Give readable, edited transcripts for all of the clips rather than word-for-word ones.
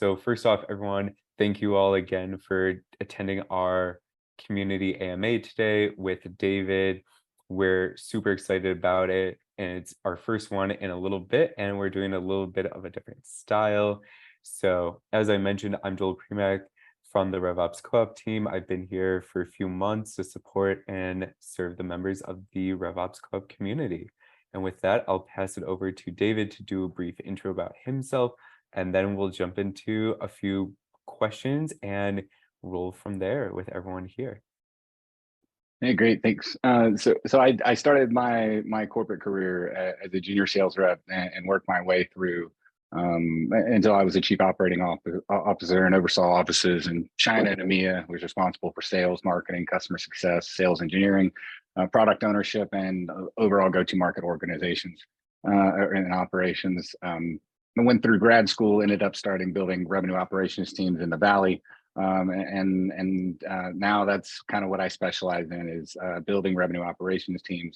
So first off, everyone, thank you all again for attending our community AMA today with David. We're super excited about it, and it's our first one in a little bit, and we're doing a little bit of a different style. So as I mentioned, I'm Joel Primack from the RevOps Co-op team. I've been here for a few months to support and serve the members of the RevOps Co-op community. And with that, I'll pass it over to David to do a brief intro about himself, and then we'll jump into a few questions and roll from there with everyone here. Hey, great, thanks. So I started my corporate career as a junior sales rep and worked my way through until I was a chief operating officer and oversaw offices in China and EMEA. Was responsible for sales, marketing, customer success, sales engineering, product ownership, and overall go-to-market organizations and operations. I went through grad school, ended up building revenue operations teams in the Valley. Now that's kind of what I specialize in, is building revenue operations teams,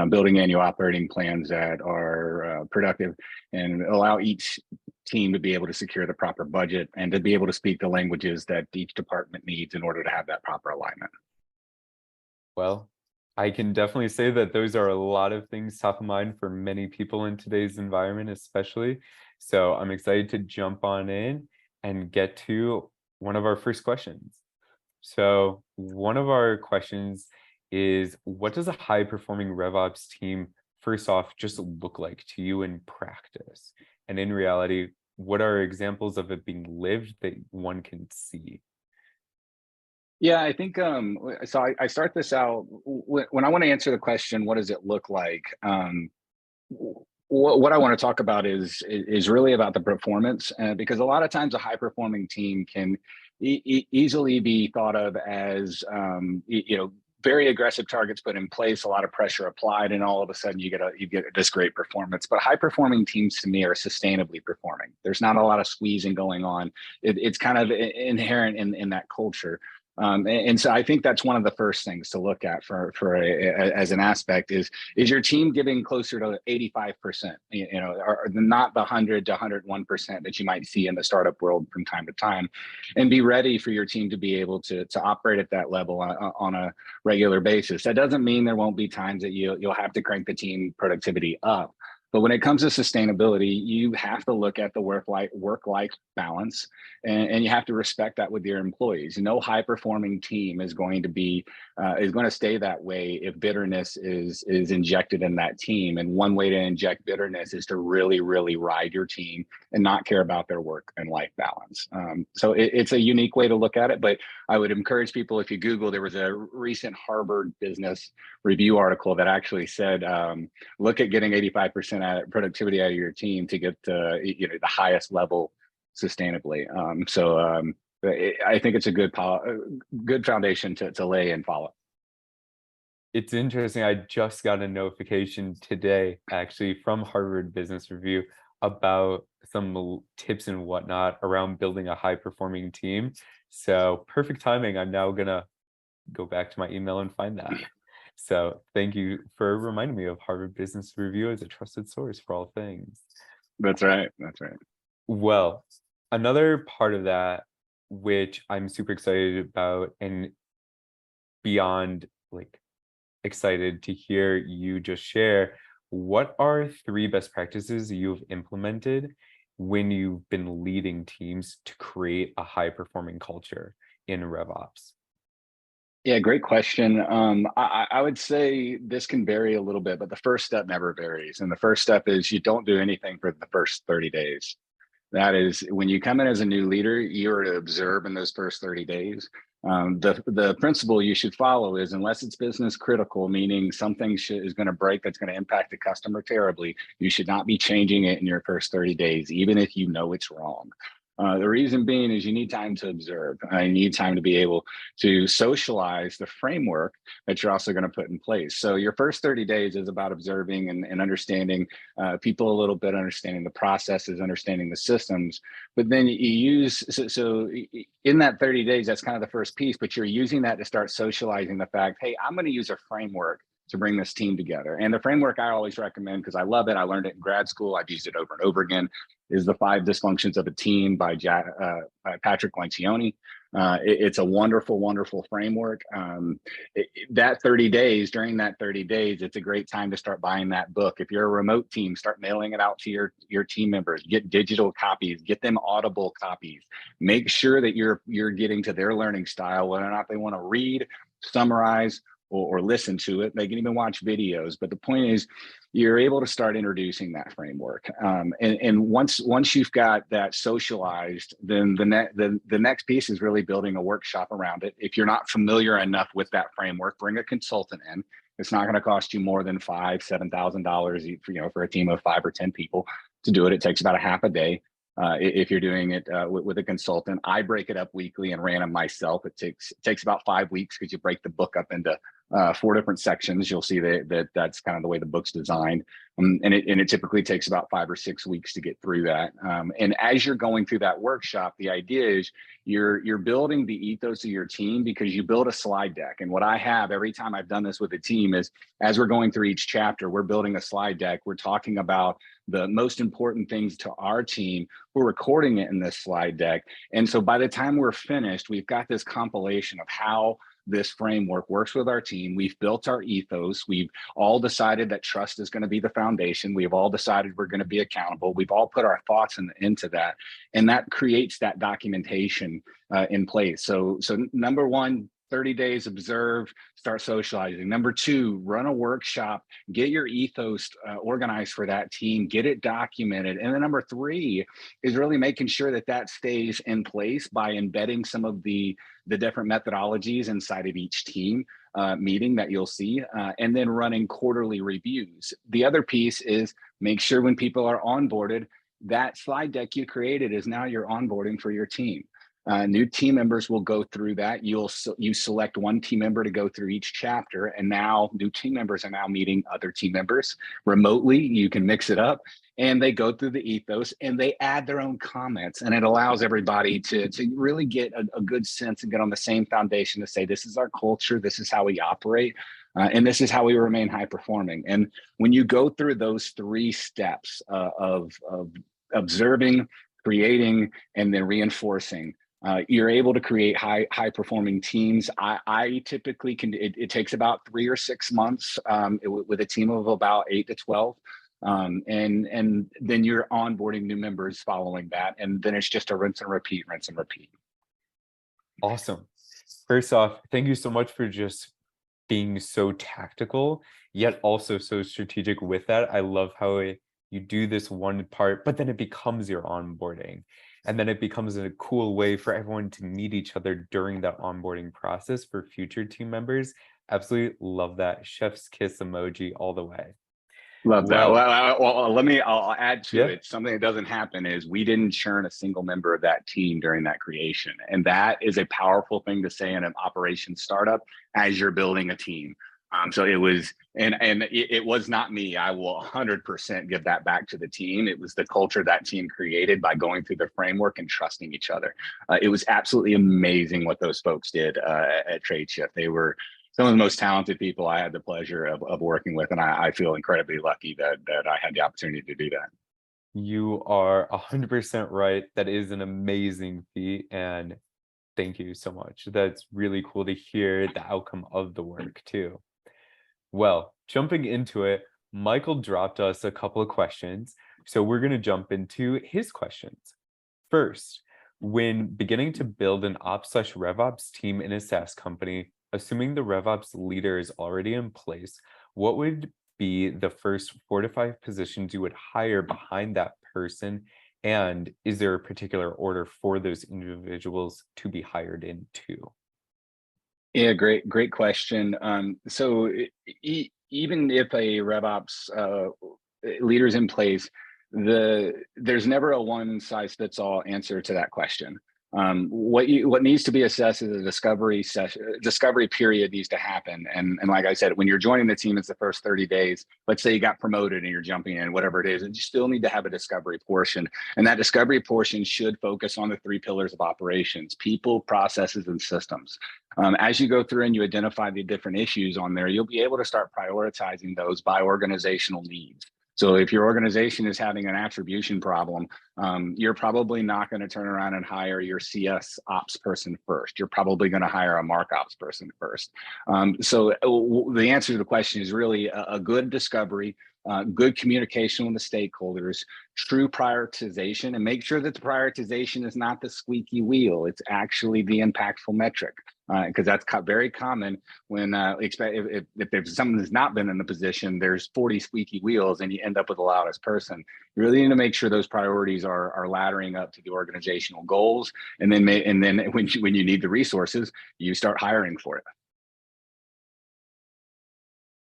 building annual operating plans that are productive and allow each team to be able to secure the proper budget and to be able to speak the languages that each department needs in order to have that proper alignment. Well, I can definitely say that those are a lot of things top of mind for many people in today's environment, especially. So I'm excited to jump on in and get to one of our first questions. So one of our questions is, what does a high-performing RevOps team, first off, just look like to you in practice? And in reality, what are examples of it being lived that one can see? Yeah, I think so. I start this out when I want to answer the question, what does it look like? What I want to talk about is really about the performance, because a lot of times a high performing team can easily be thought of as very aggressive targets put in place, a lot of pressure applied, and all of a sudden you get this great performance. But high performing teams to me are sustainably performing. There's not a lot of squeezing going on. It's kind of inherent in that culture. And so I think that's one of the first things to look at as an aspect is your team getting closer to 85%, or not the 100 to 101% that you might see in the startup world from time to time, and be ready for your team to be able to operate at that level on a regular basis. That doesn't mean there won't be times that you'll have to crank the team productivity up. But when it comes to sustainability, you have to look at the work-life balance, and you have to respect that with your employees. No high-performing team is going to stay that way if bitterness is injected in that team. And one way to inject bitterness is to really, really ride your team and not care about their work and life balance. So it's a unique way to look at it. But I would encourage people, if you Google, there was a recent Harvard Business Review article that actually said, look at getting 85% productivity out of your team to get the highest level sustainably. I think it's a good foundation to lay and follow. It's interesting. I just got a notification today, actually, from Harvard Business Review about some tips and whatnot around building a high-performing team. So perfect timing. I'm now gonna go back to my email and find that. So thank you for reminding me of Harvard Business Review as a trusted source for all things. That's right. That's right. Well, another part of that, which I'm super excited about and beyond excited to hear you just share, what are 3 best practices you've implemented when you've been leading teams to create a high-performing culture in RevOps? Yeah, great question. I would say this can vary a little bit, but the first step never varies. And the first step is you don't do anything for the first 30 days. That is, when you come in as a new leader, you're to observe in those first 30 days. The principle you should follow is, unless it's business critical, meaning something is going to break that's going to impact the customer terribly, you should not be changing it in your first 30 days, even if you know it's wrong. The reason being is you need time to observe. You need time to be able to socialize the framework that you're also going to put in place. So your first 30 days is about observing and understanding people a little bit, understanding the processes, understanding the systems. But then you use, so in that 30 days, that's kind of the first piece, but you're using that to start socializing the fact, hey, I'm going to use a framework to bring this team together. And the framework I always recommend, because I love it, I learned it in grad school, I've used it over and over again, is the 5 Dysfunctions of a Team by Patrick Lencioni. It's a wonderful, wonderful framework. That 30 days, during that 30 days, it's a great time to start buying that book. If you're a remote team, start mailing it out to your team members. Get digital copies, get them Audible copies. Make sure that you're getting to their learning style, whether or not they want to read, summarize, or listen to it. They can even watch videos. But the point is, you're able to start introducing that framework. And once you've got that socialized, then the next piece is really building a workshop around it. If you're not familiar enough with that framework, bring a consultant in. It's not going to cost you more than $5,000-$7,000, for a team of 5 or 10 people to do it. It takes about a half a day. If you're doing it with a consultant. I break it up weekly and ran them myself. It takes about 5 weeks, because you break the book up into 4 different sections. You'll see that's kind of the way the book's designed. And it typically takes about 5 or 6 weeks to get through that. And as you're going through that workshop, the idea is you're building the ethos of your team, because you build a slide deck. And what I have every time I've done this with a team is, as we're going through each chapter, we're building a slide deck. We're talking about the most important things to our team. We're recording it in this slide deck. And so by the time we're finished, we've got this compilation of how this framework works with our team. We've built our ethos. We've all decided that trust is going to be the foundation. We've all decided we're going to be accountable. We've all put our thoughts into that. And that creates that documentation in place. So number 1, 30 days, observe, start socializing. Number 2, run a workshop, get your ethos organized for that team, get it documented. And then number 3 is really making sure that stays in place by embedding some of the different methodologies inside of each team meeting that you'll see, and then running quarterly reviews. The other piece is make sure when people are onboarded, that slide deck you created is now your onboarding for your team. New team members will go through that. You select one team member to go through each chapter, and now new team members are now meeting other team members remotely. You can mix it up, and they go through the ethos and they add their own comments, and it allows everybody to really get a good sense and get on the same foundation to say, this is our culture, this is how we operate, and this is how we remain high performing. And when you go through those 3 steps of observing, creating, and then reinforcing, you're able to create high performing teams. I typically can, it takes about 3 or 6 months with a team of about 8 to 12. And then you're onboarding new members following that. And then it's just a rinse and repeat. Awesome. First off, thank you so much for just being so tactical, yet also so strategic with that. I love how you do this one part, but then it becomes your onboarding. And then it becomes a cool way for everyone to meet each other during that onboarding process for future team members. Absolutely love that. Chef's kiss emoji all the way. Love that. I'll add to it. Something that doesn't happen is we didn't churn a single member of that team during that creation. And that is a powerful thing to say in an operations startup as you're building a team. So it was, and it was not me. I will 100% give that back to the team. It was the culture that team created by going through the framework and trusting each other. It was absolutely amazing what those folks did at TradeShift. They were some of the most talented people I had the pleasure of working with, and I feel incredibly lucky that I had the opportunity to do that. You are 100% right. That is an amazing feat, and thank you so much. That's really cool to hear the outcome of the work too. Well, jumping into it, Michael dropped us a couple of questions, so we're going to jump into his questions. First, when beginning to build an ops/RevOps team in a SaaS company, assuming the RevOps leader is already in place, what would be the first 4 to 5 positions you would hire behind that person? And is there a particular order for those individuals to be hired into? Yeah, great question. So even if a RevOps leader's in place, there's never a one size fits all answer to that question. What needs to be assessed is a discovery period needs to happen. And like I said, when you're joining the team, it's the first 30 days. Let's say you got promoted and you're jumping in, whatever it is, and you still need to have a discovery portion. And that discovery portion should focus on the 3 pillars of operations: people, processes, and systems. As you go through and you identify the different issues on there, you'll be able to start prioritizing those by organizational needs. So if your organization is having an attribution problem, you're probably not going to turn around and hire your CS ops person first. You're probably going to hire a mark ops person first. So the answer to the question is really a good discovery, good communication with the stakeholders, true prioritization, and make sure that the prioritization is not the squeaky wheel. It's actually the impactful metric, because that's very common when if someone has not been in the position, there's 40 squeaky wheels and you end up with the loudest person. You really need to make sure those priorities are laddering up to the organizational goals, and then when you need the resources, you start hiring for it.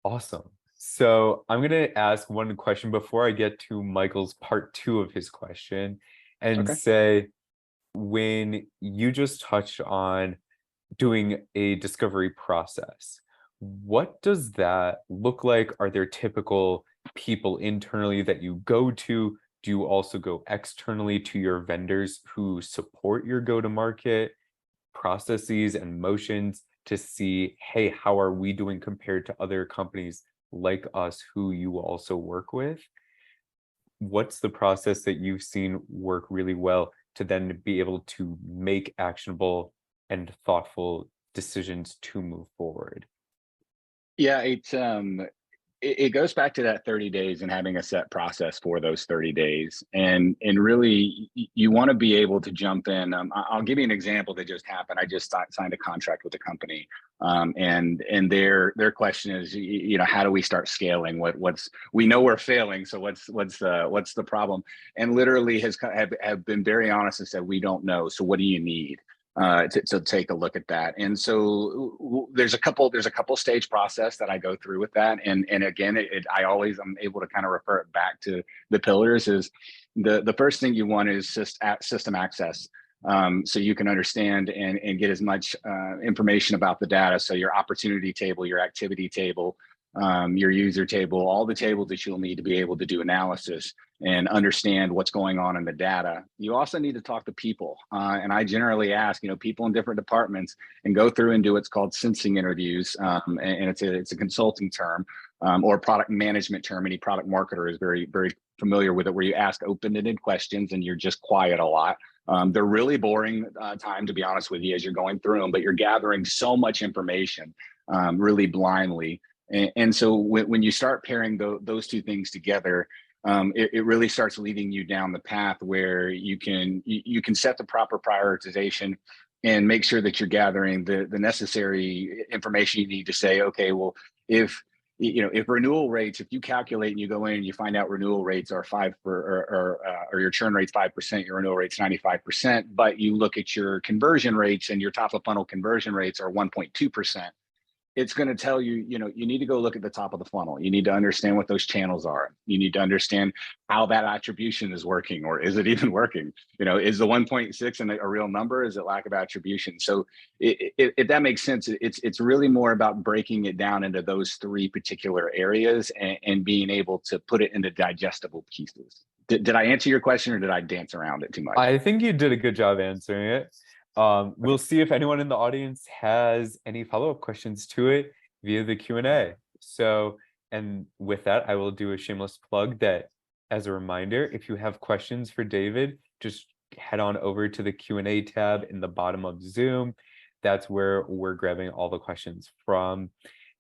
Awesome. So I'm going to ask one question before I get to Michael's part 2 of his question, and Okay. say, when you just touched on doing a discovery process, what does that look like? Are there typical people internally that you go to? Do you also go externally to your vendors who support your go-to-market processes and motions to see, hey, how are we doing compared to other companies like us who you also work with? What's the process that you've seen work really well to then be able to make actionable and thoughtful decisions to move forward? Yeah, it goes back to that 30 days and having a set process for those 30 days. And really, you want to be able to jump in. I'll give you an example that just happened. I just signed a contract with a company, and their question is, how do we start scaling? We know we're failing, so what's the problem? And literally have been very honest and said, we don't know. So what do you need? To take a look at that. And so there's a couple stage process that I go through with that. And again, I always am able to kind of refer it back to the pillars. Is the first thing you want is system access. So you can understand and get as much information about the data. So your opportunity table, your activity table, your user table, all the tables that you'll need to be able to do analysis and understand what's going on in the data. You also need to talk to people. And I generally ask, people in different departments, and go through and do what's called sensing interviews. And it's a consulting term, or product management term. Any product marketer is very, very familiar with it, where you ask open-ended questions and you're just quiet a lot. They're really boring time, to be honest with you, as you're going through them, but you're gathering so much information really blindly. And so when you start pairing those two things together, it really starts leading you down the path where you can set the proper prioritization and make sure that you're gathering the necessary information you need to say, okay, well, if renewal rates, if you calculate and you go in and you find out renewal rates are 5 or your churn rate's 5%, your renewal rate's 95%, but you look at your conversion rates and your top of funnel conversion rates are 1.2%. It's going to tell you, you need to go look at the top of the funnel. You need to understand what those channels are. You need to understand how that attribution is working, or is it even working? Is the 1.6 a real number? Is it lack of attribution? So if that makes sense, it's really more about breaking it down into those 3 particular areas and being able to put it into digestible pieces. Did I answer your question, or did I dance around it too much? I think you did a good job answering it. We'll see if anyone in the audience has any follow-up questions to it via the Q&A. So, and with that, I will do a shameless plug that, as a reminder, if you have questions for David, just head on over to the Q&A tab in the bottom of Zoom. That's where we're grabbing all the questions from.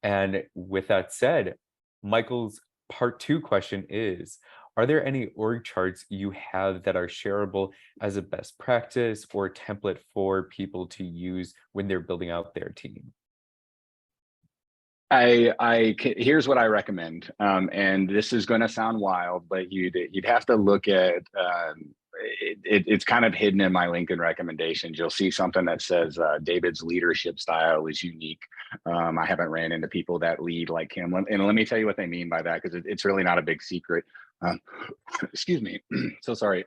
And with that said, Michael's part 2 question is, are there any org charts you have that are shareable as a best practice or template for people to use when they're building out their team? Here's what I recommend, and this is going to sound wild, but you'd have to look at it's kind of hidden in my LinkedIn recommendations. You'll see something that says David's leadership style is unique. I haven't ran into people that lead like him, and let me tell you what they mean by that, because it's really not a big secret. Excuse me, so sorry.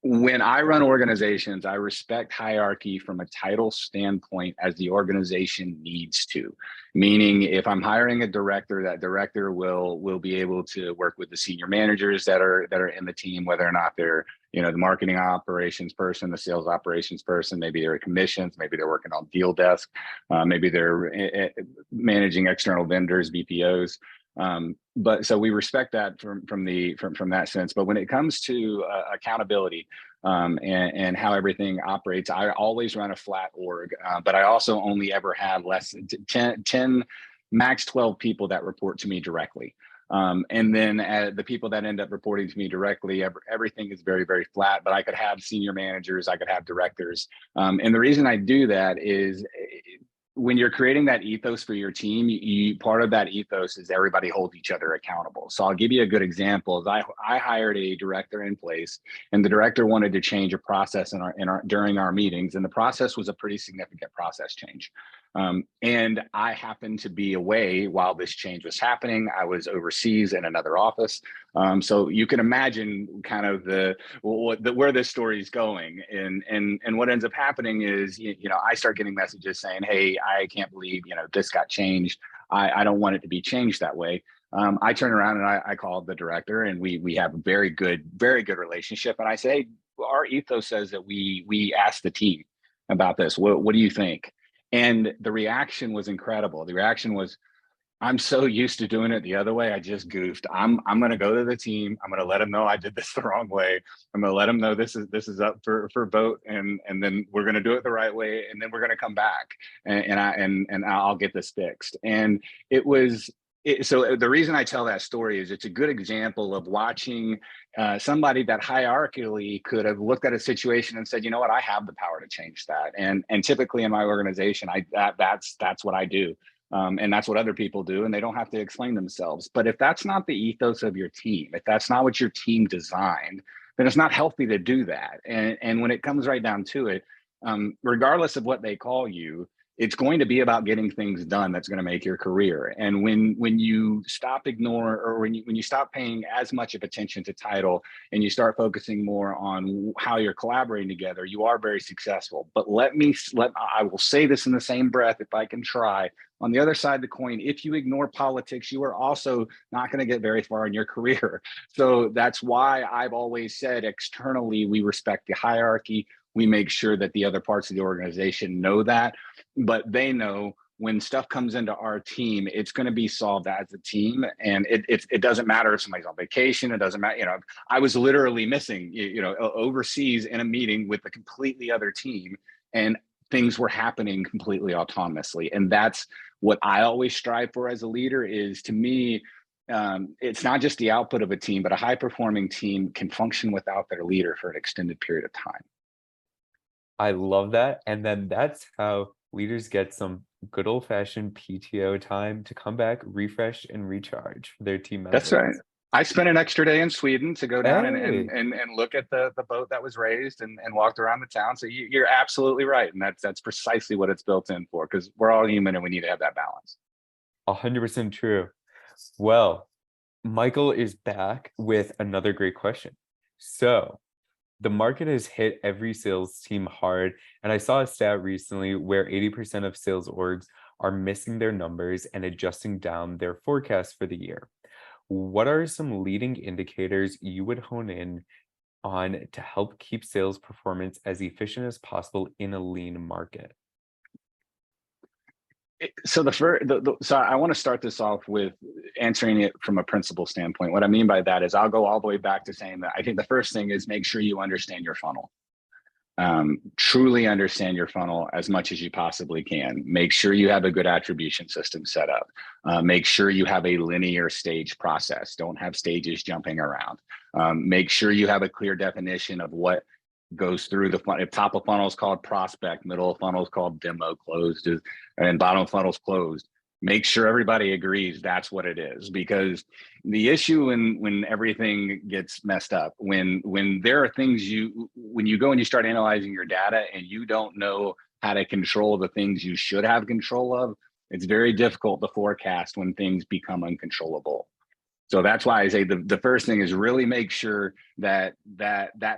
When I run organizations, I respect hierarchy from a title standpoint as the organization needs to. Meaning, if I'm hiring a director, that director will be able to work with the senior managers that are in the team, whether or not they're the marketing operations person, the sales operations person, maybe they're commissions, maybe they're working on deal desk, maybe they're managing external vendors, BPOs. But so we respect that from that sense. But when it comes to accountability and how everything operates, I always run a flat org, but I also only ever have less than 10, max 12 people that report to me directly. And then the people that end up reporting to me directly, everything is very, very flat, but I could have senior managers, I could have directors. And the reason I do that is when you're creating that ethos for your team, part of that ethos is everybody holds each other accountable. So I'll give you a good example. I hired a director in place, and the director wanted to change a process during our meetings, and the process was a pretty significant process change. And I happened to be away while this change was happening. I was overseas in another office. So you can imagine kind of where this story is going. And what ends up happening is, I start getting messages saying, hey, I can't believe, this got changed. I don't want it to be changed that way. I turn around and I call the director, and we have a very good relationship. And I say, hey, our ethos says that we ask the team about this. What do you think? And the reaction was incredible. The reaction was, I'm so used to doing it the other way. I just goofed. I'm going to go to the team. I'm going to let them know I did this the wrong way. I'm going to let them know this is up for vote, and then we're going to do it the right way, and then we're going to come back and I'll get this fixed. And it was. So the reason I tell that story is it's a good example of watching somebody that hierarchically could have looked at a situation and said, you know what, I have the power to change that. And typically in my organization, that's what I do. And that's what other people do, and they don't have to explain themselves. But if that's not the ethos of your team, if that's not what your team designed, then it's not healthy to do that. And when it comes right down to it, regardless of what they call you, it's going to be about getting things done that's going to make your career. And when you stop when you stop paying as much of attention to title, and you start focusing more on how you're collaborating together, you are very successful. But I will say this in the same breath, if I can try. On the other side of the coin, if you ignore politics, you are also not going to get very far in your career. So that's why I've always said externally, we respect the hierarchy. We make sure that the other parts of the organization know that, but they know when stuff comes into our team, it's going to be solved as a team. And it doesn't matter if somebody's on vacation. It doesn't matter. I was literally missing, overseas in a meeting with a completely other team, and things were happening completely autonomously. And that's what I always strive for as a leader. Is, to me, it's not just the output of a team, but a high performing team can function without their leader for an extended period of time. I love that. And then that's how leaders get some good old fashioned PTO time to come back, refresh, and recharge for their team members. That's right. I spent an extra day in Sweden to go down Hey. and look at the boat that was raised and walked around the town. So you're absolutely right. And that's precisely what it's built in for, because we're all human and we need to have that balance. 100% true. Well, Michael is back with another great question. So, the market has hit every sales team hard, and I saw a stat recently where 80% of sales orgs are missing their numbers and adjusting down their forecast for the year. What are some leading indicators you would hone in on to help keep sales performance as efficient as possible in a lean market? So so I want to start this off with answering it from a principle standpoint. What I mean by that is I'll go all the way back to saying that I think the first thing is make sure you understand your funnel. Truly understand your funnel as much as you possibly can. Make sure you have a good attribution system set up. Make sure you have a linear stage process. Don't have stages jumping around. Make sure you have a clear definition of what goes through the funnel. If top of funnel is called prospect, middle of funnel is called demo, closed, and bottom of funnel is closed. Make sure everybody agrees that's what it is, because the issue when everything gets messed up, when there are things when you go and you start analyzing your data and you don't know how to control the things you should have control of, it's very difficult to forecast when things become uncontrollable. So that's why I say the first thing is really make sure that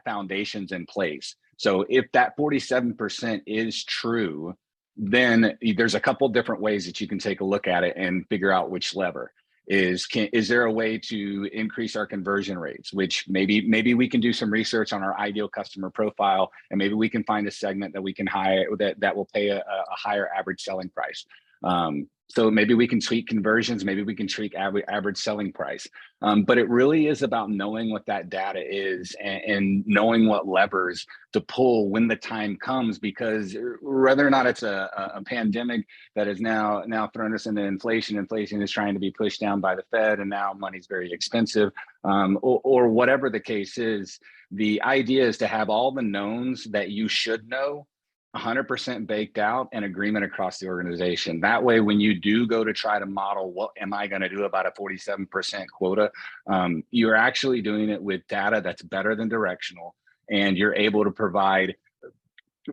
foundation's in place. So if that 47% is true, then there's a couple different ways that you can take a look at it and figure out which lever is there a way to increase our conversion rates, which maybe we can do some research on our ideal customer profile, and maybe we can find a segment that we can hire that will pay a higher average selling price. So maybe we can tweak conversions, maybe we can tweak average selling price. But it really is about knowing what that data is and knowing what levers to pull when the time comes, because whether or not it's a pandemic that is now thrown us into inflation is trying to be pushed down by the Fed, and now money's very expensive, or whatever the case is, the idea is to have all the knowns that you should know 100% baked out and agreement across the organization. That way, when you do go to try to model what am I going to do about a 47% quota, you're actually doing it with data that's better than directional, and you're able to provide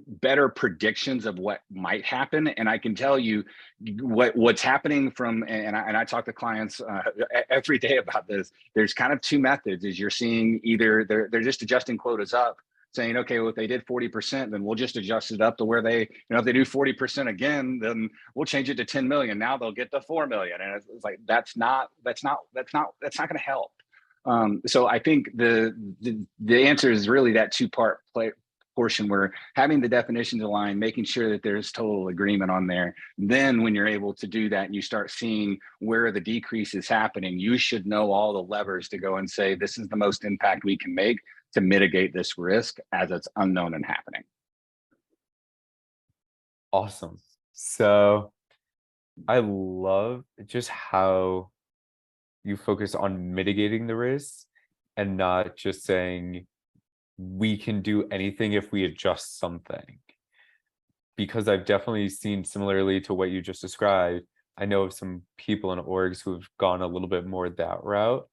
better predictions of what might happen. And I can tell you what's happening from, and I talk to clients every day about this. There's kind of two methods. Is you're seeing either they're just adjusting quotas up, saying, okay, well, if they did 40%, then we'll just adjust it up to where they, if they do 40% again, then we'll change it to 10 million. Now they'll get to 4 million. And it's like, that's not going to help. So I think the answer is really that two-part portion where having the definitions aligned, making sure that there's total agreement on there. Then when you're able to do that and you start seeing where the decrease is happening, you should know all the levers to go and say, this is the most impact we can make to mitigate this risk as it's unknown and happening. Awesome. So I love just how you focus on mitigating the risk and not just saying we can do anything if we adjust something. Because I've definitely seen, similarly to what you just described, I know of some people in orgs who have gone a little bit more that route.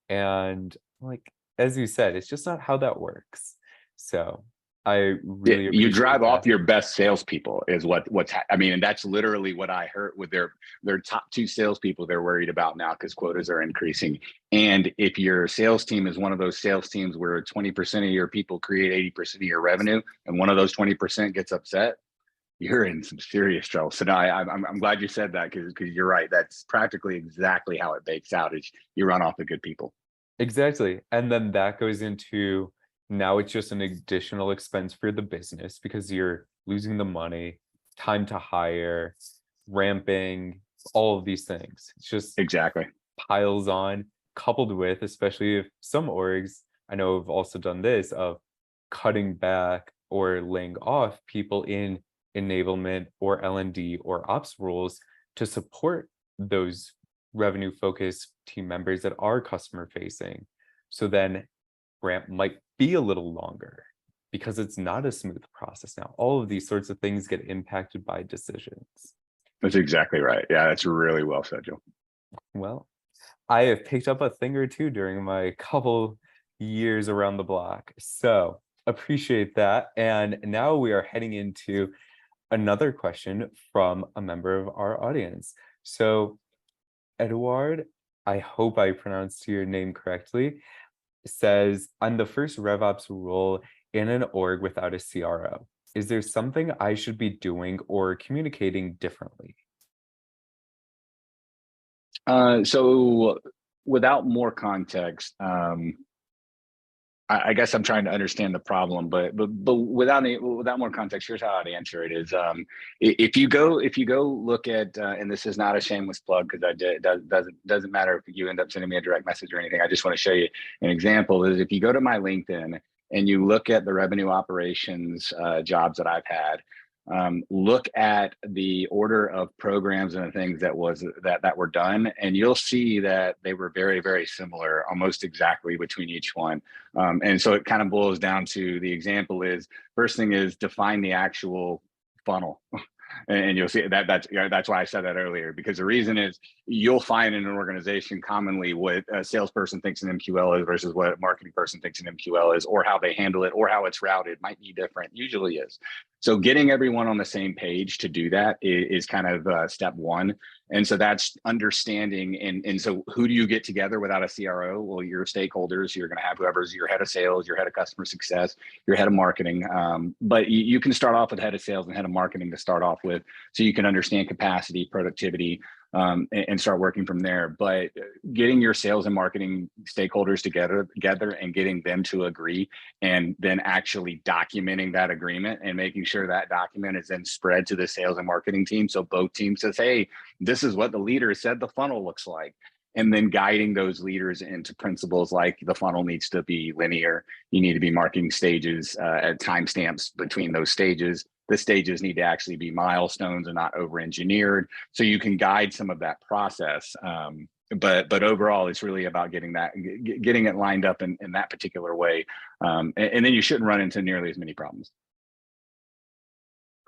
And like, as you said, it's just not how that works. So I really you drive off your best salespeople is I mean, and that's literally what I heard with their top two salespeople they're worried about now because quotas are increasing. And if your sales team is one of those sales teams where 20% of your people create 80% of your revenue, and one of those 20% gets upset, you're in some serious trouble. So no, I'm glad you said that because you're right. That's practically exactly how it bakes out. Is you run off the good people. Exactly. And then that goes into, now it's just an additional expense for the business because you're losing the money, time to hire, ramping, all of these things. It's just exactly piles on, coupled with, especially if some orgs, I know have also done this, of cutting back or laying off people in enablement or L&D or ops roles to support those revenue focused team members that are customer facing. So then ramp might be a little longer because it's not a smooth process now. All of these sorts of things get impacted by decisions. That's exactly right. Yeah, that's really well said, Joe. Well, I have picked up a thing or two during my couple years around the block. So appreciate that. And now we are heading into another question from a member of our audience. So Edward, I hope I pronounced your name correctly, says, I'm the first RevOps role in an org without a CRO. Is there something I should be doing or communicating differently? So without more context, I guess I'm trying to understand the problem, but without more context, here's how I'd answer it: is if you go look at, and this is not a shameless plug because it doesn't matter if you end up sending me a direct message or anything. I just want to show you an example. Is if you go to my LinkedIn and you look at the revenue operations jobs that I've had. Look at the order of programs and the things that were done, and you'll see that they were very, very similar, almost exactly between each one. And so it kind of boils down to, the example is, first thing is define the actual funnel. And you'll see that's why I said that earlier, because the reason is you'll find in an organization commonly what a salesperson thinks an MQL is versus what a marketing person thinks an MQL is, or how they handle it, or how it's routed might be different, usually is. So getting everyone on the same page to do that is kind of step one. And so that's understanding. And so who do you get together without a CRO? Well, your stakeholders, you're going to have whoever's your head of sales, your head of customer success, your head of marketing. But you can start off with head of sales and head of marketing to start off with, so you can understand capacity, productivity, and start working from there. But getting your sales and marketing stakeholders together and getting them to agree, and then actually documenting that agreement and making sure that document is then spread to the sales and marketing team. So both teams says, hey, this is what the leader said the funnel looks like. And then guiding those leaders into principles like the funnel needs to be linear. You need to be marking stages at timestamps between those stages. The stages need to actually be milestones and not over-engineered. So you can guide some of that process. But overall, it's really about getting it lined up in that particular way. And then you shouldn't run into nearly as many problems.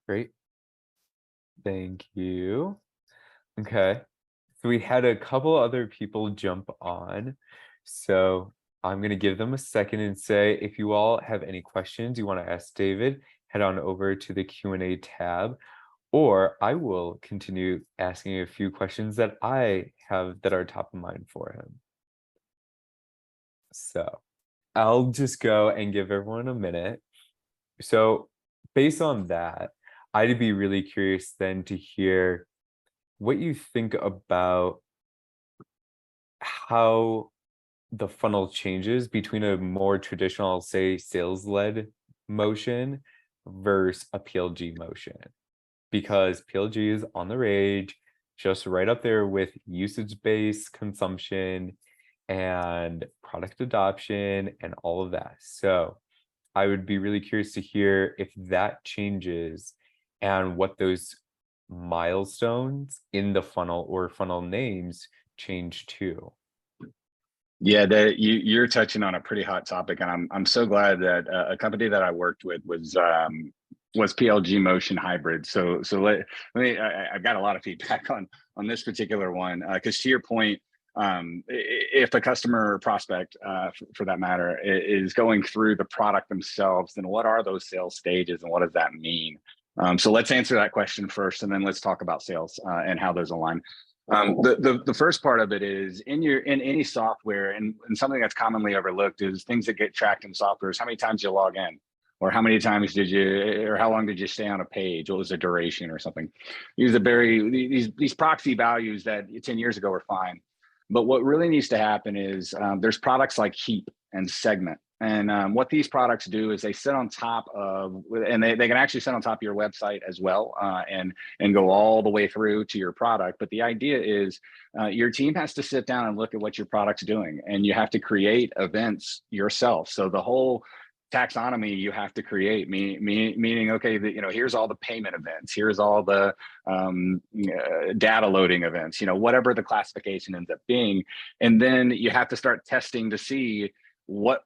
Great. Thank you. Okay. So we had a couple other people jump on. So I'm going to give them a second and say, if you all have any questions you want to ask David, head on over to the Q&A tab, or I will continue asking a few questions that I have that are top of mind for him. So I'll just go and give everyone a minute. So based on that, I'd be really curious then to hear what you think about how the funnel changes between a more traditional, say, sales-led motion versus a PLG motion. Because PLG is on the rage, just right up there with usage-based consumption and product adoption and all of that. So I would be really curious to hear if that changes and what those milestones in the funnel or funnel names change too. Yeah, you're touching on a pretty hot topic, and I'm so glad that a company that I worked with was PLG motion hybrid. So let me I've got a lot of feedback on this particular one, because to your point, if a customer or prospect, for that matter, is going through the product themselves, then what are those sales stages and what does that mean? So let's answer that question first, and then let's talk about sales and how those align. The first part of it is in any software, and something that's commonly overlooked is things that get tracked in software is how many times you log in, or how many times or how long did you stay on a page? What was the duration or something? These proxy values that 10 years ago were fine. But what really needs to happen is there's products like Heap and Segment. And what these products do is they sit on top of, and they can actually sit on top of your website as well, and go all the way through to your product. But the idea is your team has to sit down and look at what your product's doing, and you have to create events yourself. So the whole taxonomy you have to create, meaning, okay, here's all the payment events, here's all the data loading events, whatever the classification ends up being. And then you have to start testing to see what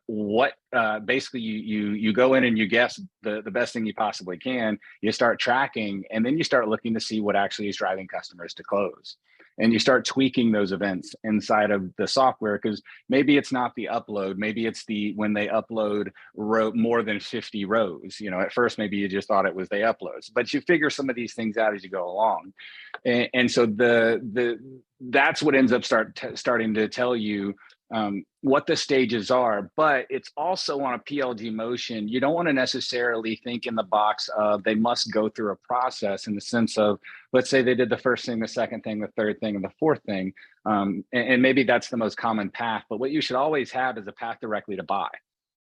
basically you go in and you guess the best thing you possibly can. You start tracking, and then you start looking to see what actually is driving customers to close. And you start tweaking those events inside of the software, because maybe it's not the upload, maybe it's when they upload more than 50 rows. At first, maybe you just thought it was they uploads, but you figure some of these things out as you go along. And so that's what ends up starting to tell you what the stages are. But it's also on a PLG motion. You don't want to necessarily think in the box of they must go through a process, in the sense of, let's say they did the first thing, the second thing, the third thing, and the fourth thing. And maybe that's the most common path, but what you should always have is a path directly to buy.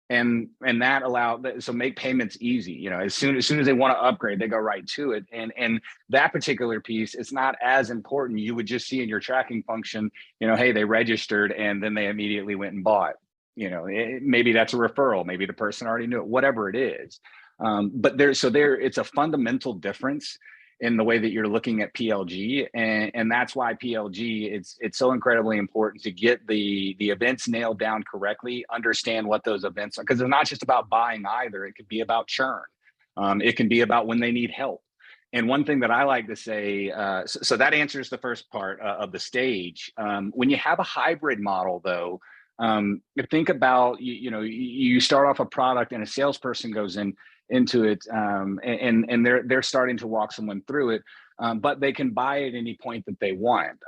And that so make payments easy. As soon as they want to upgrade, they go right to it. And that particular piece, it's not as important. You would just see in your tracking function, hey, they registered and then they immediately went and bought. Maybe that's a referral. Maybe the person already knew it. Whatever it is. But it's a fundamental difference in the way that you're looking at PLG, and that's why PLG, it's so incredibly important to get the events nailed down correctly, understand what those events are, because it's not just about buying either. It could be about churn. It can be about when they need help. And one thing that I like to say, so that answers the first part of the stage. When you have a hybrid model, though, think about, you start off a product and a salesperson goes into it, and they're starting to walk someone through it. but they can buy at any point that they want.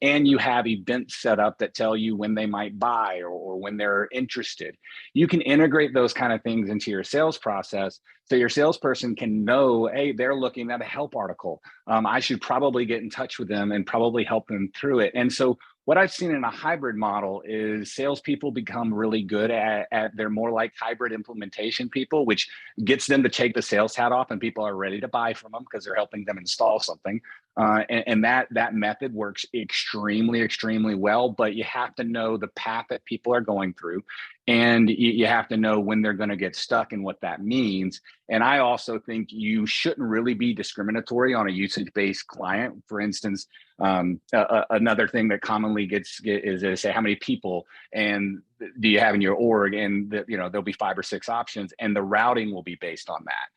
And you have events set up that tell you when they might buy or when they're interested. You can integrate those kind of things into your sales process so your salesperson can know, hey, they're looking at a help article. I should probably get in touch with them and probably help them through it. And so what I've seen in a hybrid model is salespeople become really good at they're more like hybrid implementation people, which gets them to take the sales hat off and people are ready to buy from them because they're helping them install something. And that method works extremely well, but you have to know the path that people are going through, and you have to know when they're going to get stuck and what that means. And I also think you shouldn't really be discriminatory on a usage-based client. For instance, another thing that commonly is to say how many people and do you have in your org, and there'll be 5 or 6 options, and the routing will be based on that.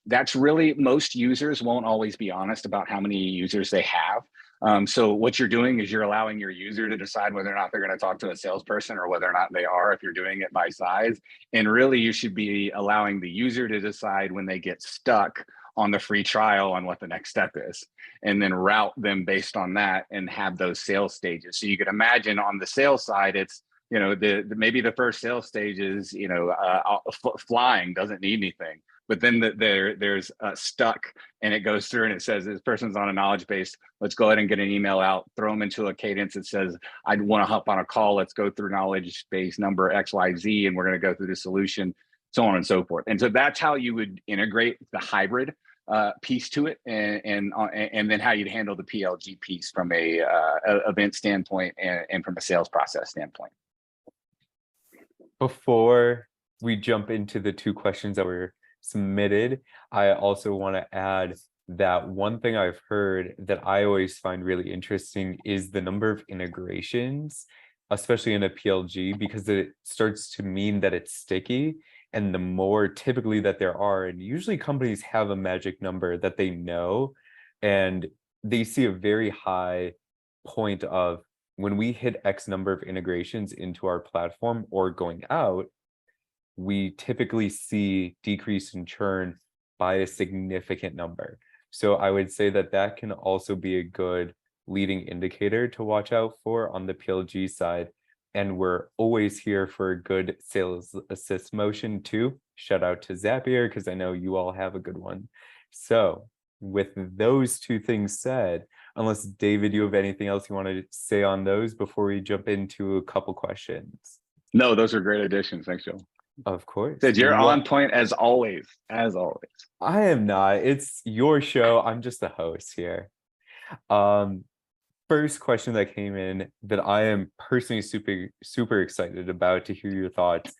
That's really, most users won't always be honest about how many users they have. So what you're doing is you're allowing your user to decide whether or not they're going to talk to a salesperson or whether or not they are, if you're doing it by size. And really, you should be allowing the user to decide when they get stuck on the free trial on what the next step is, and then route them based on that and have those sales stages. So you could imagine on the sales side, it's, maybe the first sales stage is, flying, doesn't need anything. But then there's stuck, and it goes through and it says this person's on a knowledge base. Let's go ahead and get an email out, throw them into a cadence that says, I'd want to hop on a call. Let's go through knowledge base number XYZ, and we're going to go through the solution, so on and so forth. And so that's how you would integrate the hybrid piece to it, and then how you'd handle the PLG piece from a event standpoint and from a sales process standpoint. Before we jump into the 2 questions that were submitted, I also want to add that one thing I've heard that I always find really interesting is the number of integrations, especially in a PLG, because it starts to mean that it's sticky. And the more typically that there are, and usually companies have a magic number that they know, and they see a very high point of when we hit X number of integrations into our platform or going out, we typically see decrease in churn by a significant number. So I would say that that can also be a good leading indicator to watch out for on the PLG side. And we're always here for a good sales assist motion too. Shout out to Zapier, because I know you all have a good one. So with those 2 things said, unless David, you have anything else you want to say on those before we jump into a couple questions? No, those are great additions. Thanks, Joe. Of course. Sid, you're on point as always. As always. I am not. It's your show. I'm just the host here. First question that came in that I am personally super excited about to hear your thoughts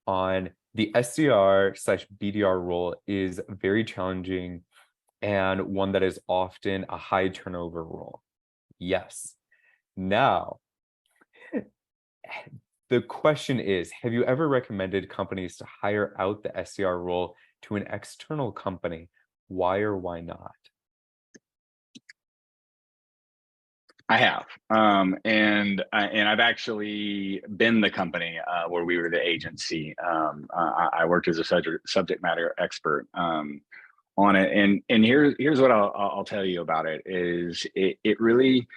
on: the SDR/BDR role is very challenging and one that is often a high turnover role. Yes. Now, the question is, have you ever recommended companies to hire out the SDR role to an external company? Why or why not? I have, and I've actually been the company where we were the agency. I worked as a subject matter expert on it, and here's what I'll tell you about it. Is it really?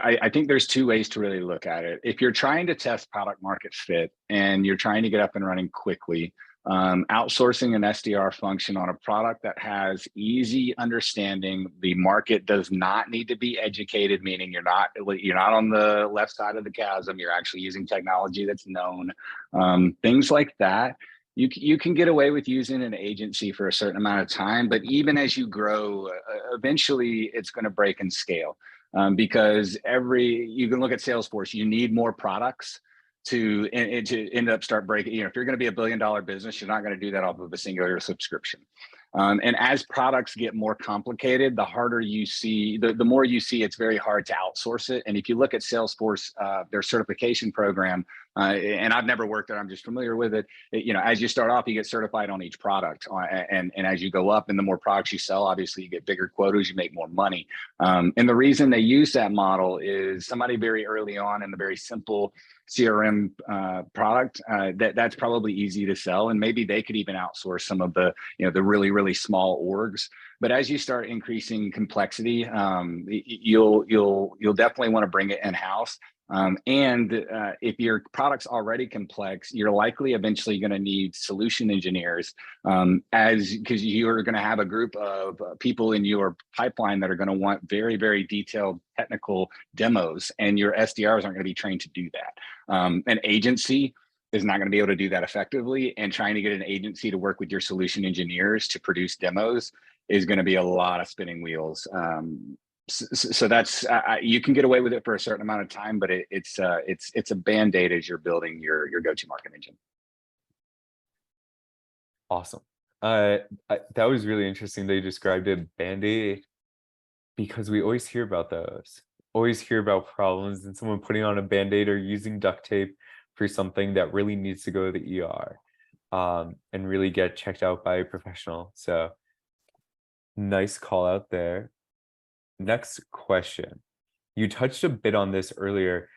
I think there's 2 ways to really look at it. If you're trying to test product market fit and you're trying to get up and running quickly, outsourcing an SDR function on a product that has easy understanding, the market does not need to be educated, meaning you're not on the left side of the chasm, you're actually using technology that's known, things like that. You can get away with using an agency for a certain amount of time, but even as you grow, eventually it's going to break and scale. Because you can look at Salesforce, you need more products to end up start breaking. If you're going to be $1 billion business, you're not going to do that off of a singular subscription. And as products get more complicated, the harder you see, the more you see it's very hard to outsource it. And if you look at Salesforce, their certification program, And I've never worked there, I'm just familiar with it. You know, as you start off, you get certified on each product, and as you go up and the more products you sell, obviously you get bigger quotas, you make more money. And the reason they use that model is somebody very early on in the very simple CRM product, that's probably easy to sell, and maybe they could even outsource some of the, you know, the really, really small orgs. But as you start increasing complexity, you'll definitely want to bring it in house. If your product's already complex, you're likely eventually going to need solution engineers, because you're going to have a group of people in your pipeline that are going to want very, very detailed technical demos, and your SDRs aren't going to be trained to do that. An agency is not going to be able to do that effectively, and trying to get an agency to work with your solution engineers to produce demos is going to be a lot of spinning wheels. So that's you can get away with it for a certain amount of time, but it's a band-aid as you're building your go-to market engine. Awesome. That was really interesting. They described it band-aid, because we always hear about those. Always hear about problems and someone putting on a band-aid or using duct tape for something that really needs to go to the ER, and really get checked out by a professional. So nice call out there. Next question. You touched a bit on this earlier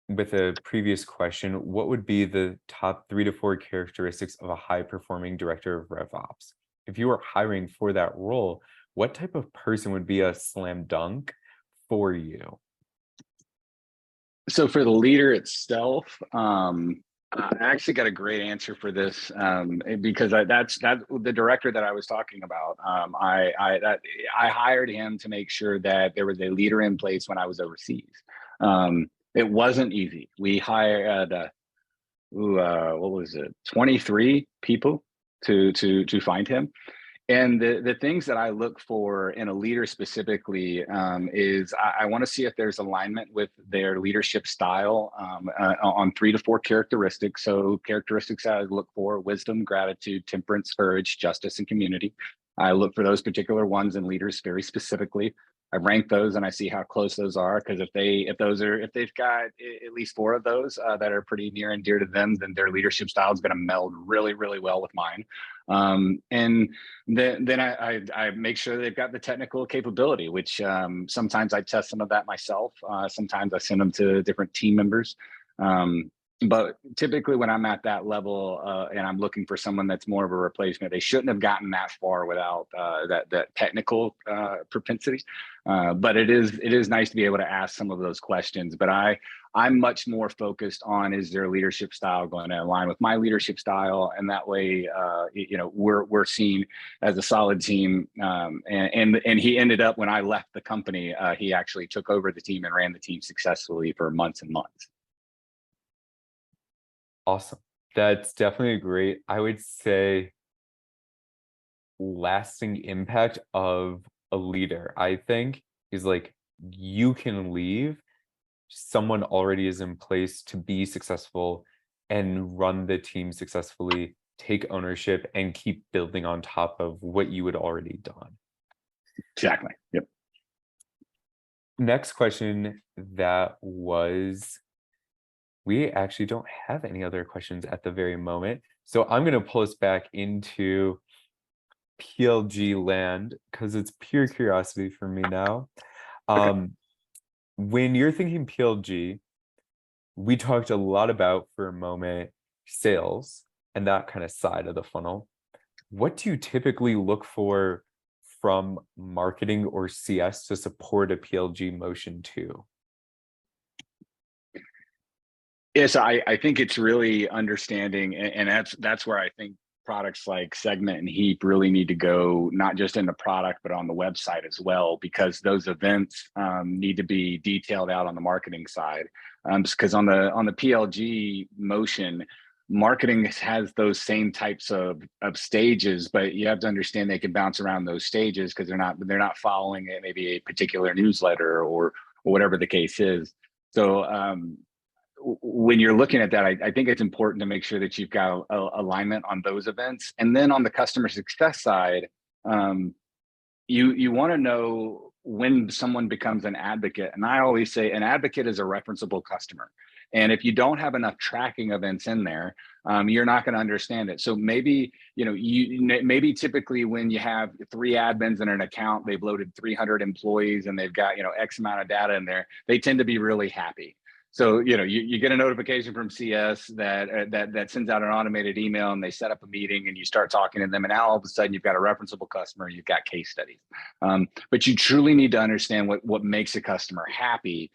with a previous question. What would be the top 3 to 4 characteristics of a high-performing director of RevOps? If you were hiring for that role, what type of person would be a slam dunk for you? So for the leader itself, I actually got a great answer for this, because that's the director that I was talking about. I hired him to make sure that there was a leader in place when I was overseas. It wasn't easy. We hired what was it, 23 people to find him. And the things that I look for in a leader specifically, is I want to see if there's alignment with their leadership style, on 3 to 4 characteristics. So characteristics I look for: wisdom, gratitude, temperance, courage, justice, and community. I look for those particular ones in leaders very specifically. I rank those and I see how close those are, because if they've got at least 4 of those that are pretty near and dear to them, then their leadership style is going to meld really, really well with mine. And then I make sure they've got the technical capability, which sometimes I test some of that myself. Sometimes I send them to different team members. But typically when I'm at that level, and I'm looking for someone that's more of a replacement, they shouldn't have gotten that far without that technical propensity. But it is nice to be able to ask some of those questions. But I'm much more focused on, is their leadership style going to align with my leadership style? And that way, you know, we're seen as a solid team. And he ended up, when I left the company, he actually took over the team and ran the team successfully for months and months. Awesome. That's definitely great. I would say lasting impact of a leader, I think, is like, you can leave, someone already is in place to be successful and run the team successfully, take ownership, and keep building on top of what you had already done. Exactly. Yep. Next question, that was, we actually don't have any other questions at the very moment. So I'm going to pull us back into PLG land, because it's pure curiosity for me now. Okay. When you're thinking PLG, we talked a lot about, for a moment, sales and that kind of side of the funnel. What do you typically look for from marketing or CS to support a PLG motion too? Yes, I think it's really understanding, and that's where I think products like Segment and Heap really need to go, not just in the product, but on the website as well, because those events need to be detailed out on the marketing side. Because on the PLG motion, marketing has those same types of stages, but you have to understand they can bounce around those stages because they're not following maybe a particular newsletter or whatever the case is. So when you're looking at that, I think it's important to make sure that you've got alignment on those events. And then on the customer success side, you want to know when someone becomes an advocate. And I always say an advocate is a referenceable customer. And if you don't have enough tracking events in there, you're not going to understand it. So maybe, maybe typically when you have 3 admins in an account, they've loaded 300 employees and they've got, X amount of data in there, they tend to be really happy. So, you get a notification from CS that sends out an automated email, and they set up a meeting and you start talking to them, and now all of a sudden you've got a referenceable customer, you've got case studies. But you truly need to understand what makes a customer happy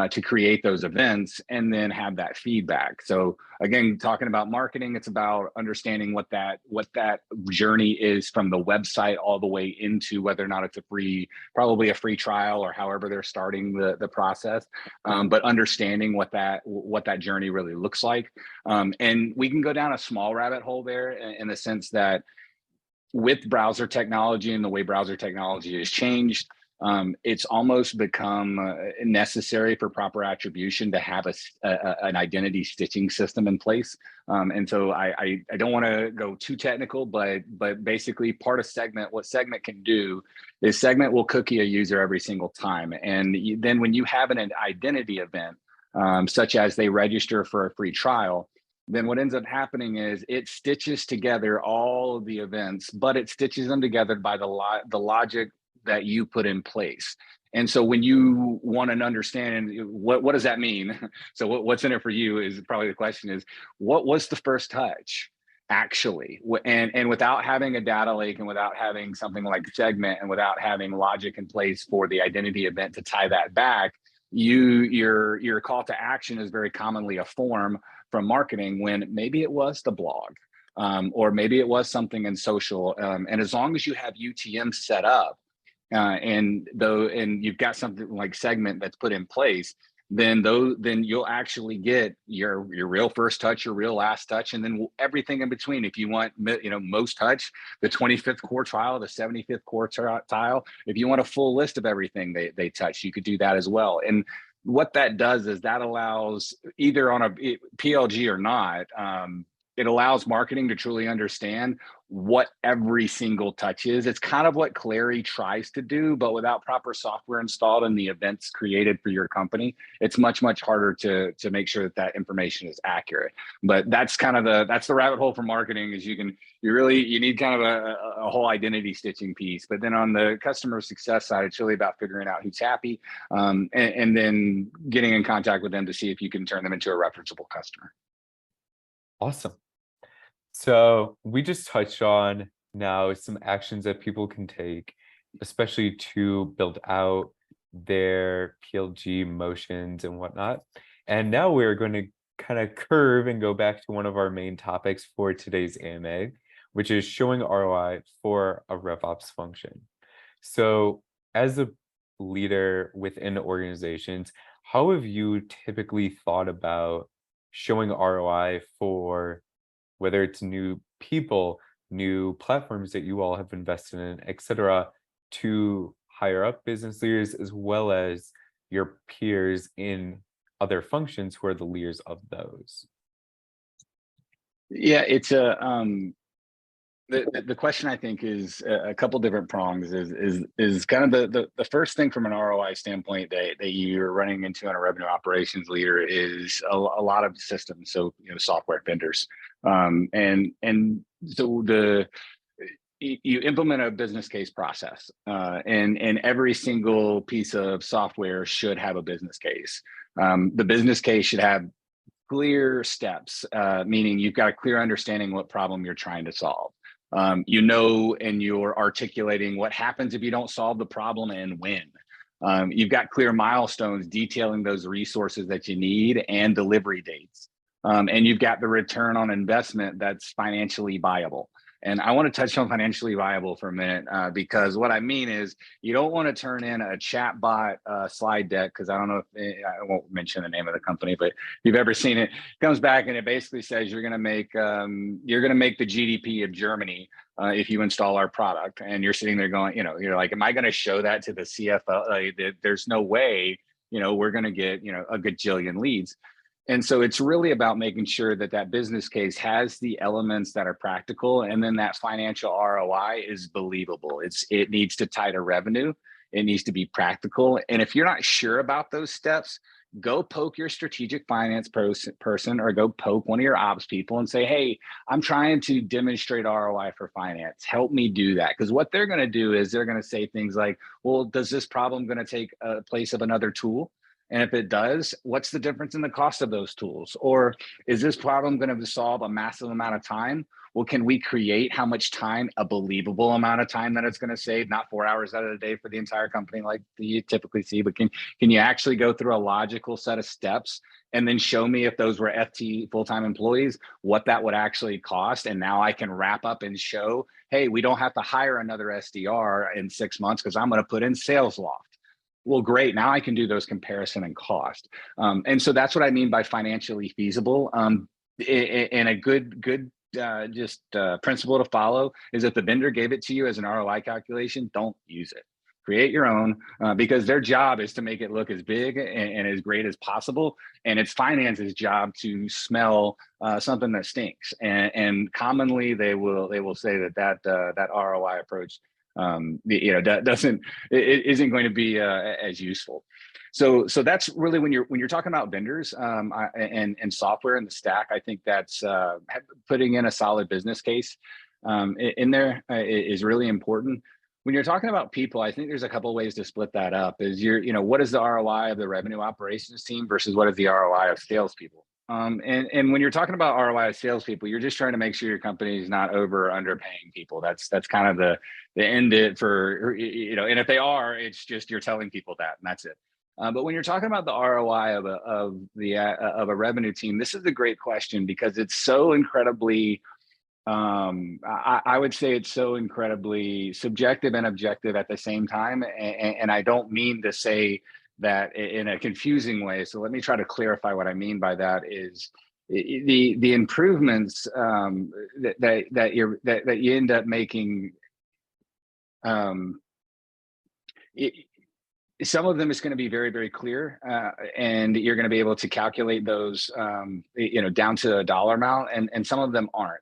to create those events and then have that feedback. So again, talking about marketing, it's about understanding what that journey is from the website all the way into whether or not it's probably a free trial or however they're starting the process. But understanding what that journey really looks like. And we can go down a small rabbit hole there in the sense that with browser technology and the way browser technology has changed, it's almost become necessary for proper attribution to have an identity stitching system in place. And so I don't want to go too technical, but basically part of Segment, what Segment can do is Segment will cookie a user every single time. And then when you have an identity event, such as they register for a free trial, then what ends up happening is it stitches together all of the events, but it stitches them together by the logic that you put in place. And so when you want to understand what does that mean? So what's in it for you is probably the question is, what was the first touch actually? And without having a data lake and without having something like Segment and without having logic in place for the identity event to tie that back, your call to action is very commonly a form from marketing when maybe it was the blog, or maybe it was something in social. And as long as you have UTM set up, and you've got something like Segment that's put in place, then you'll actually get your real first touch, your real last touch, and then everything in between. If you want, most touch, the 25th quartile, the 75th quartile. If you want a full list of everything they touch, you could do that as well. And what that does is that allows, either on a PLG or not, it allows marketing to truly understand what every single touch is. It's kind of what Clary tries to do, but without proper software installed and the events created for your company, it's much, much harder to make sure that information is accurate. But that's kind of the rabbit hole for marketing, is you need kind of a whole identity stitching piece. But then on the customer success side, it's really about figuring out who's happy, and then getting in contact with them to see if you can turn them into a referenceable customer. Awesome. So we just touched on now some actions that people can take, especially to build out their PLG motions and whatnot. And now we're going to kind of curve and go back to one of our main topics for today's AMA, which is showing ROI for a RevOps function. So as a leader within organizations, how have you typically thought about showing ROI for whether it's new people, new platforms that you all have invested in, et cetera, to higher up business leaders, as well as your peers in other functions who are the leaders of those? Yeah, it's the question, I think, is a couple different prongs. Is kind of the first thing from an ROI standpoint that you're running into on a revenue operations leader is a lot of systems, so software vendors, and so you implement a business case process, and every single piece of software should have a business case. The business case should have clear steps, meaning you've got a clear understanding what problem you're trying to solve. And you're articulating what happens if you don't solve the problem and when. You've got clear milestones detailing those resources that you need and delivery dates. And you've got the return on investment that's financially viable. And I want to touch on financially viable for a minute, because what I mean is you don't want to turn in a chatbot slide deck, because I don't know if I won't mention the name of the company, but if you've ever seen it, it comes back and it basically says you're going to make the GDP of Germany if you install our product. And you're sitting there going, you're like, am I going to show that to the CFO? There's no way, we're going to get, a gajillion leads. And so it's really about making sure that business case has the elements that are practical, and then that financial ROI is believable. It needs to tie to revenue. It needs to be practical. And if you're not sure about those steps, go poke your strategic finance person or go poke one of your ops people and say, hey, I'm trying to demonstrate ROI for finance. Help me do that. Because what they're going to do is they're going to say things like, well, does this problem going to take a place of another tool? And if it does, what's the difference in the cost of those tools? Or is this problem going to solve a massive amount of time? Well, can we create how much time, a believable amount of time that it's going to save, not 4 hours out of the day for the entire company like you typically see, but can you actually go through a logical set of steps and then show me if those were FT full-time employees, what that would actually cost? And now I can wrap up and show, hey, we don't have to hire another SDR in 6 months because I'm going to put in SalesLoft. Well, great. Now I can do those comparison and cost. And so that's what I mean by financially feasible. And a good principle to follow is if the vendor gave it to you as an ROI calculation, don't use it. Create your own because their job is to make it look as big and as great as possible. And it's finance's job to smell something that stinks. And commonly they will say that ROI approach isn't going to be as useful. So that's really when you're talking about vendors and software in the stack. I think that's putting in a solid business case in there is really important. When you're talking about people, I think there's a couple of ways to split that up. Is what is the ROI of the revenue operations team versus what is the ROI of salespeople? And when you're talking about ROI of salespeople, you're just trying to make sure your company is not over or underpaying people. That's kind of the end it for, and if they are, it's just you're telling people that, and that's it. But when you're talking about the ROI of a revenue team, this is a great question because it's so incredibly, I would say it's so incredibly subjective and objective at the same time. And I don't mean to say that in a confusing way. So let me try to clarify what I mean by that is the improvements that you end up making. Some of them is going to be very, very clear, and you're going to be able to calculate those, down to a dollar amount, and some of them aren't.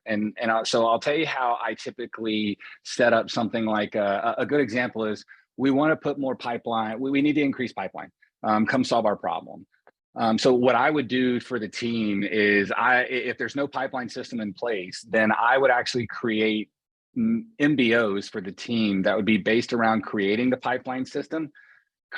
So I'll tell you how I typically set up something like a good example is we want to put more pipeline. We need to increase pipeline. Come solve our problem. So what I would do for the team is if there's no pipeline system in place, then I would actually create MBOs for the team that would be based around creating the pipeline system,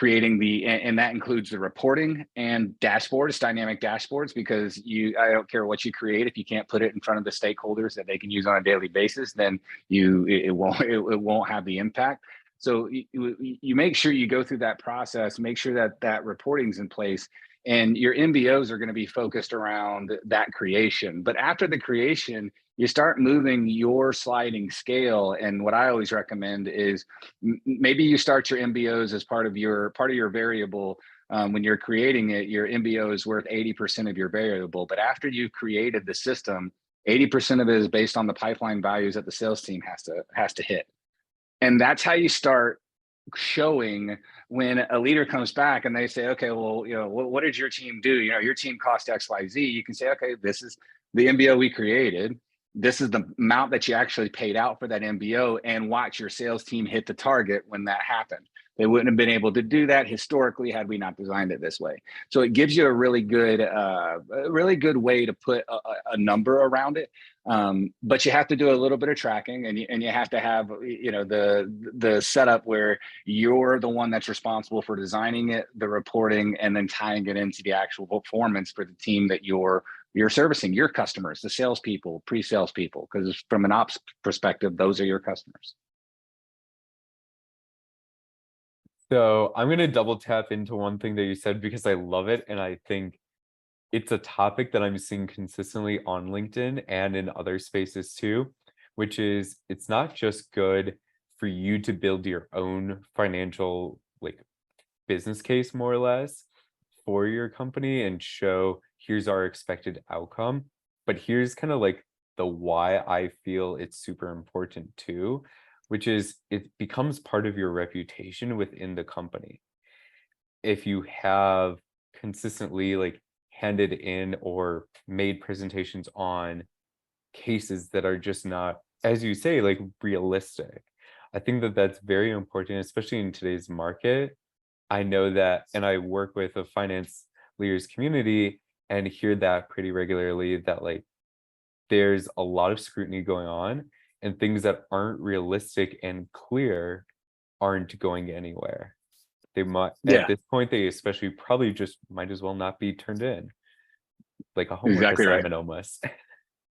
and that includes the reporting and dashboards, dynamic dashboards, because I don't care what you create, if you can't put it in front of the stakeholders that they can use on a daily basis, then it won't have the impact. So you make sure you go through that process, make sure that reporting's in place, and your MBOs are going to be focused around that creation. But after the creation, you start moving your sliding scale. And what I always recommend is maybe you start your MBOs as part of your variable. When you're creating it, your MBO is worth 80% of your variable. But after you've created the system, 80% of it is based on the pipeline values that the sales team has to hit. And that's how you start showing when a leader comes back and they say, okay, well, what did your team do? Your team cost XYZ. You can say, okay, this is the MBO we created. This is the amount that you actually paid out for that MBO, and watch your sales team hit the target when that happened. They wouldn't have been able to do that historically had we not designed it this way. So it gives you a really good way to put a number around it. But you have to do a little bit of tracking, and you have to have the setup where you're the one that's responsible for designing it, the reporting, and then tying it into the actual performance for the team that you're servicing, your customers, the salespeople, pre-sales people, because from an ops perspective, those are your customers. So I'm going to double tap into one thing that you said because I love it. And I think it's a topic that I'm seeing consistently on LinkedIn and in other spaces too, which is it's not just good for you to build your own financial business case, more or less, for your company and show here's our expected outcome, but here's kind of the why I feel it's super important too, which is it becomes part of your reputation within the company. If you have consistently handed in or made presentations on cases that are just not, as you say, realistic, I think that that's very important, especially in today's market. I know that, and I work with a finance leaders community and hear that pretty regularly, that like there's a lot of scrutiny going on and things that aren't realistic and clear aren't going anywhere. They might, at Yeah, this point, they especially probably just might as well not be turned in, like a homework exactly right. assignment almost.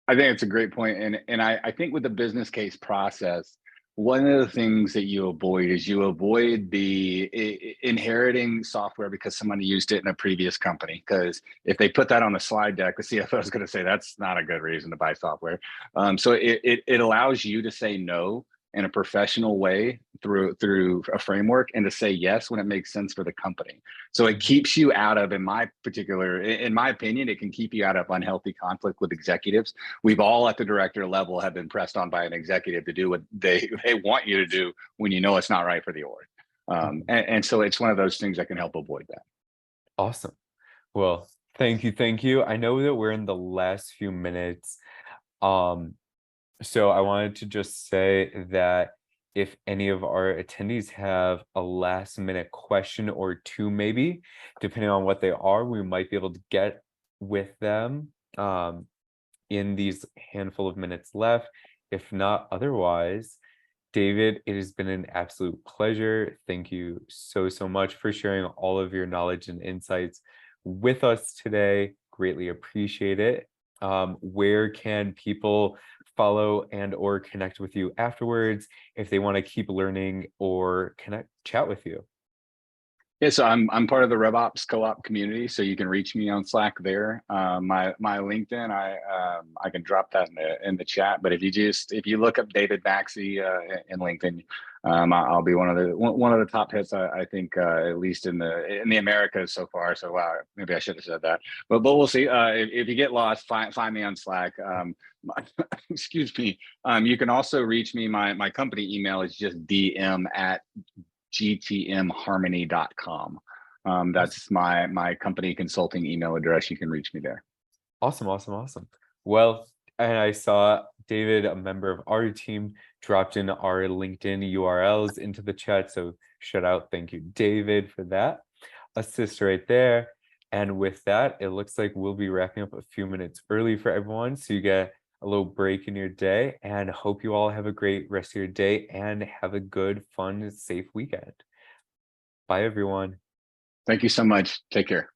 I think it's a great point. And I think with the business case process, one of the things that you avoid is you avoid the inheriting software because somebody used it in a previous company. Because if they put that on a slide deck, the CFO is going to say that's not a good reason to buy software. So it allows you to say no in a professional way through a framework, and to say yes when it makes sense for the company. So it keeps you out of, in my opinion, it can keep you out of unhealthy conflict with executives. We've all at the director level have been pressed on by an executive to do what they want you to do when you know it's not right for the org. And so it's one of those things that can help avoid that. Awesome. Well, thank you, thank you. I know that we're in the last few minutes. So I wanted to just say that if any of our attendees have a last minute question or two, maybe, depending on what they are, we might be able to get with them in these handful of minutes left. If not, otherwise, David, it has been an absolute pleasure. Thank you so, so much for sharing all of your knowledge and insights with us today. Greatly appreciate it. Where can people follow and or connect with you afterwards if they want to keep learning or chat with you? Yeah, so I'm part of the RevOps co-op community, so you can reach me on Slack there. My LinkedIn, I can drop that in the chat. But if you look up David Maxey in LinkedIn, I'll be one of the top hits, I think, at least in the Americas so far. So wow, maybe I should have said that, but we'll see. If you get lost, find me on Slack. Excuse me. You can also reach me. My company email is just dm@gtmharmony.com. That's my company consulting email address. You can reach me there. Awesome, awesome, awesome. Well, and I saw David, a member of our team, dropped in our LinkedIn URLs into the chat. So shout out, thank you, David, for that. Assist right there. And with that, it looks like we'll be wrapping up a few minutes early for everyone. So you get a little break in your day, and hope you all have a great rest of your day and have a good, fun, safe weekend. Bye, everyone. Thank you so much. Take care.